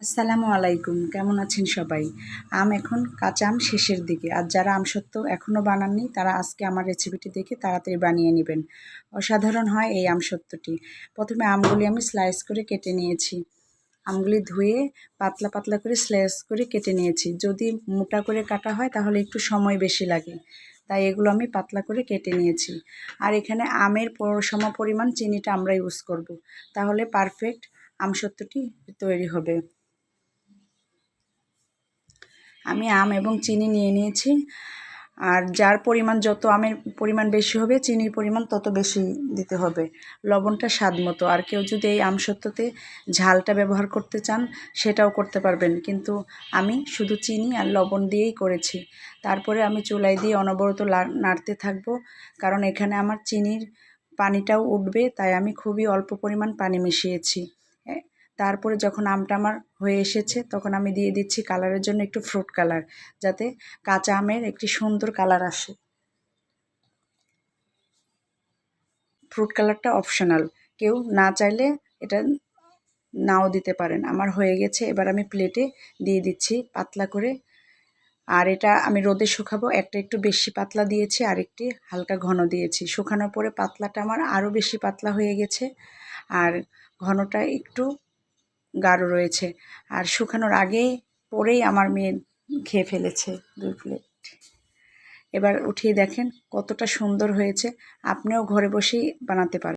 আসসালামু আলাইকুম, কেমন আছেন সবাই? এখন কাঁচা আম শেষের দিকে, আর যারা আমসত্ত্ব এখনও বানাননি তারা আজকে আমার রেসিপিটি দেখে তাড়াতাড়ি বানিয়ে নেবেন। অসাধারণ হয় এই আমসত্ত্বটি। প্রথমে আমগুলি আমি স্লাইস করে কেটে নিয়েছি। আমগুলি ধুয়ে পাতলা পাতলা করে স্লাইস করে কেটে নিয়েছি। যদি মোটা করে কাটা হয় তাহলে একটু সময় বেশি লাগে, তাই এগুলো আমি পাতলা করে কেটে নিয়েছি। আর এখানে আমের সম পরিমাণ চিনিটা আমরা ইউজ করব, তাহলে পারফেক্ট আমসত্ত্বটি তৈরি হবে। আমি আম এবং চিনি নিয়ে নিয়েছি, আর যার পরিমাণ, যত আমের পরিমাণ বেশি হবে চিনির পরিমাণ তত বেশি দিতে হবে। লবণটা স্বাদ মতো। আর কেউ যদি এই আমসত্ত্বতে ঝালটা ব্যবহার করতে চান সেটাও করতে পারবেন, কিন্তু আমি শুধু চিনি আর লবণ দিয়েই করেছি। তারপরে আমি চুলায় দিয়ে অনবরত নাড়তে থাকবো, কারণ এখানে আমার চিনির পানিটাও উঠবে, তাই আমি খুবই অল্প পরিমাণ পানি মিশিয়েছি। তারপরে যখন আমটা আমার হয়ে এসেছে তখন আমি দিয়ে দিচ্ছি কালারের জন্য একটু ফ্রুট কালার, যাতে কাঁচা আমের একটি সুন্দর কালার আসে। ফ্রুট কালারটা অপশনাল, কেউ না চাইলে এটা নাও দিতে পারেন। আমার হয়ে গেছে, এবার আমি প্লেটে দিয়ে দিচ্ছি পাতলা করে। আর এটা আমি রোদে শুকাবো। একটা একটু বেশি পাতলা দিয়েছি, আর একটি হালকা ঘন দিয়েছি। শুকানোর পরে পাতলাটা আমার আরও বেশি পাতলা হয়ে গেছে, আর ঘনটা একটু গাঢ় রয়েছে। আর শুকানোর আগে পরেই আমার মেয়ে খেয়ে ফেলেছে 2 প্লেট। এবার উঠিয়ে দেখেন কতটা সুন্দর হয়েছে। আপনিও ঘরে বসেই বানাতে পারেন।